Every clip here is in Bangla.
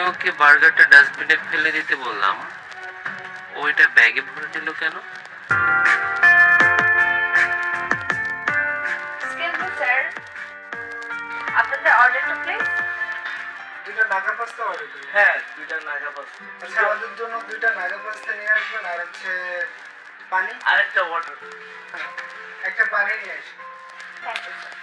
আমি ওকে বার্গারটা ডাস্টবিনে ফেলে দিতে বললাম, ও এটা ব্যাগে ভরে দিল কেন? এক্সকিউজ মি স্যার, আপনাদের অর্ডারটা প্লিজ। দুইটা নাগা পাস্তা অর্ডার করি। হ্যাঁ, দুইটা নাগা পাস্তা। আচ্ছা, আমাদের জন্য দুইটা নাগা পাস্তা নিয়ে আসবেন, আর হচ্ছে পানি। আরেকটা ওয়াটার। হ্যাঁ, একটা পানি নিয়ে আসবেন। Thank you sir.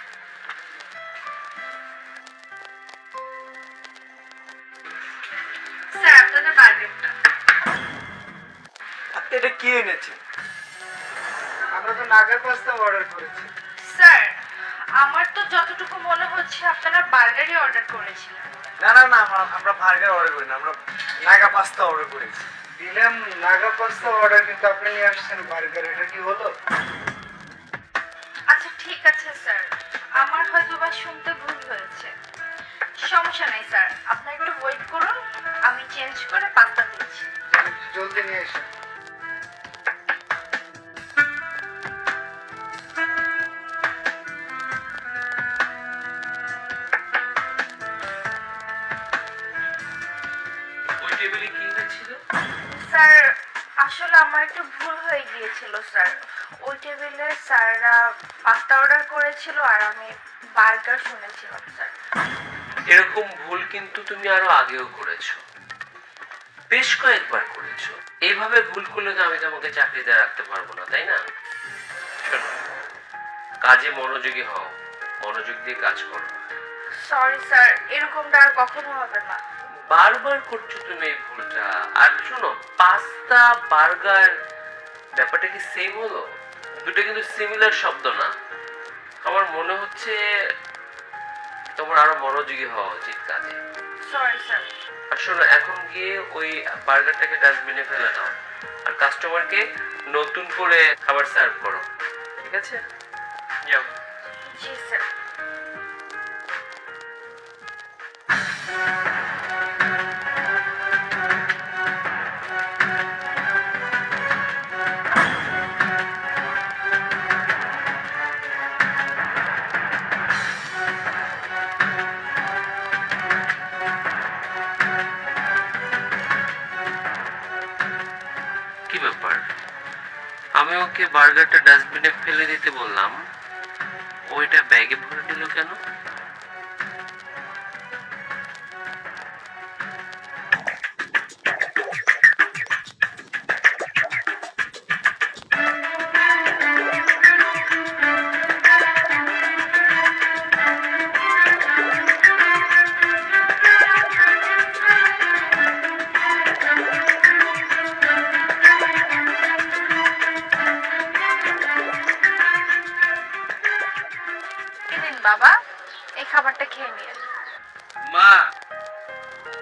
স্যার আপনাদের বার্গারটা। আপনি এটা কি এনেছেন? আমরা তো নাগা পাস্তা অর্ডার করেছি। স্যার আমার তো যতটুকু মনে হচ্ছে আপনারা বার্গারই অর্ডার করেছিলেন। না না না, আমরা বার্গার অর্ডার করি না, আমরা নাগা পাস্তা অর্ডার করেছি। দিলাম নাগা পাস্তা অর্ডার, কিন্তু আপনি নিয়ে আসছেন বার্গার। এটা কি হলো? আচ্ছা ঠিক আছে স্যার, আমার হয়তো বা শুনতে ভুল হয়েছে। সমস্যা নাই স্যার, আপনি একটু ওয়েট করুন, আমি চেঞ্জ করে পাস্তা দিচ্ছি। জলদি নিয়ে এসে। ওই টেবিলে কি হয়েছিল? স্যার আসলে আমার একটু ভুল হয়ে গিয়েছিল স্যার। ওই টেবিলে স্যাররা পাস্তা অর্ডার করেছিল আর আমি বার্গার শুনেছিলাম স্যার। এরকম ভুল কিন্তু তুমি আরো আগেও করেছো, বেশ কয়েকবার করেছো। এইভাবে ভুল করলে তো আমি তোমাকে চাকরিতে রাখতে পারবো না, তাই না? শোনো, কাজে মনোযোগী হও, মনোযোগ দিয়ে কাজ করো। সরি স্যার, এরকমটা আর কখনো হবে না। বারবার করছো তুমি এই ভুলটা। আর শোনো, পাস্তা বার্গার ব্যাপারটা কি সেম হলো? দুটো কিন্তু সিমিলার শব্দ না। আমার মনে হচ্ছে তোমার আরো মনোযোগী হওয়া উচিত কাজে। Sorry sir. আর শোনো, এখন গিয়ে ওই বার্গারটাকে ডাস্টবিনে ফেলে দাও, আর কাস্টমারকে নতুন করে খাবার সার্ভ করো, ঠিক আছে? যাও। জি স্যার। কি ব্যাপার, আমি ওকে বার্গারটা ডাস্টবিনে ফেলে দিতে বললাম, ওইটা ব্যাগে ভরে দিল কেন? এই দিন বাবা, এই খাবারটা খেয়ে নিয়ে। মা,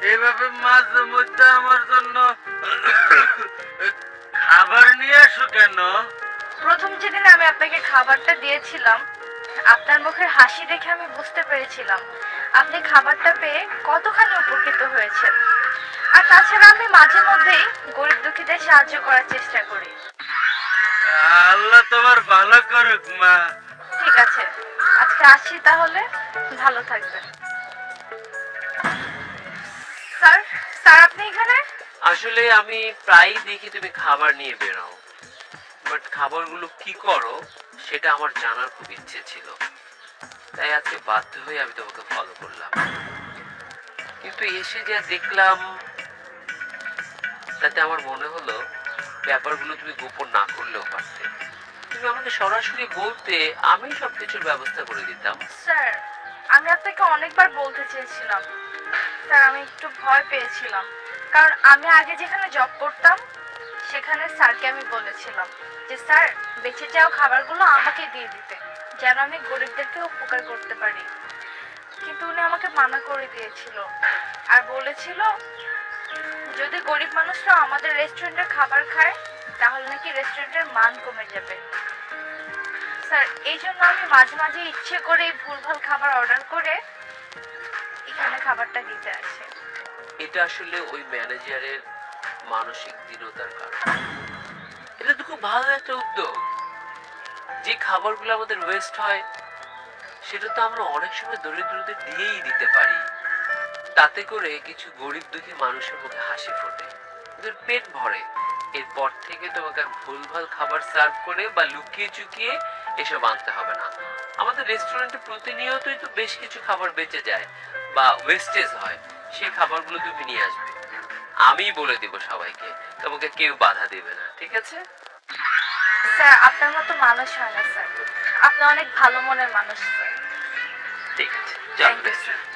এইভাবে মাঝে মধ্যে আমার জন্য খাবার নিয়ে আসো কেন? প্রথম যেদিন আমি আপনাকে খাবারটা দিয়েছিলাম, আপনার মুখের হাসি দেখে আমি বুঝতে পেরেছিলাম আপনি খাবারটা পেয়ে কতখানি উপকৃত হয়েছেন। আর তাছাড়া আমি মাঝে মধ্যেই গরিব দুঃখীদের সাহায্য করার চেষ্টা করি। আল্লাহ তোমার ভালো করুক মা। ঠিক আছে, আজকে আসছি তাহলে, ভালো থাকবেন। স্যার, স্যার আপনি এখানে? আসলে আমি প্রায়ই দেখি তুমি খাবার নিয়ে বেরো, বাট খাবারগুলো কি করো সেটা আমার জানার খুব ইচ্ছে ছিল, তাই আজকে বাধ্য হয়ে আমি তোমাকে ফলো করলাম। কিন্তু এসে যা দেখলাম তাতে আমার মনে হলো ব্যাপারগুলো তুমি গোপন না করলেও পারতে। তুমি আমাকে সরাসরি বলতে, আমি সবকিছুর ব্যবস্থা করে দিতাম। স্যার আমি আপনাকে অনেকবার বলতে চেয়েছিলাম, স্যার আমি একটু ভয় পেয়েছিলাম, কারণ আমি আগে যেখানে জব করতাম সেখানে স্যারকে আমি বলেছিলাম যে স্যার বেঁচে যাওয়া খাবারগুলো আমাকে দিয়ে দিতে, যেন আমি গরিবদেরকে উপকার করতে পারি। কিন্তু উনি আমাকে মানা করে দিয়েছিল আর বলেছিল যদি গরিব মানুষরা আমাদের রেস্টুরেন্টের খাবার খায় তাহলে নাকি রেস্টুরেন্টের মান কমে যাবে। স্যার এই জন্য আমি মাঝে মাঝে ইচ্ছে করে ভুলভাল খাবার অর্ডার করে এখানে খাবারটা দিতে আসে। এটা আসলে ওই ম্যানেজারের মানসিক দৃঢ়তার কারণ। এটা তো খুব ভালো একটা উদ্যোগ। যে খাবারগুলো আমাদের ওয়েস্ট হয় সেটা তো আমরা অনেক সময় দরিদ্রদের দিয়েই দিতে পারি। তাতে করে কিছু গরিব দুঃখী মানুষের মুখে হাসি ফোটে, ওদের পেট ভরে। এরপর থেকে তোমাকে আর ভুলভাল খাবার সার্ভ করে বা লুকিয়ে চুকিয়ে এসব আনতে হবে না। আমাদের রেস্টুরেন্টে প্রতিনিয়তই তো বেশ কিছু খাবার বেঁচে যায় বা ওয়েস্টেজ হয়, সেই খাবারগুলো তুমি নিয়ে আসবে। আমি বলে দিব সবাইকে, তোমাকে কেউ বাধা দেবে না, ঠিক আছে? স্যার আপনার মতো মানুষ হয় না স্যার, আপনি অনেক ভালো মনের মানুষ স্যার। ঠিক আছে, চল Thank you, রেস্টুরেন্ট।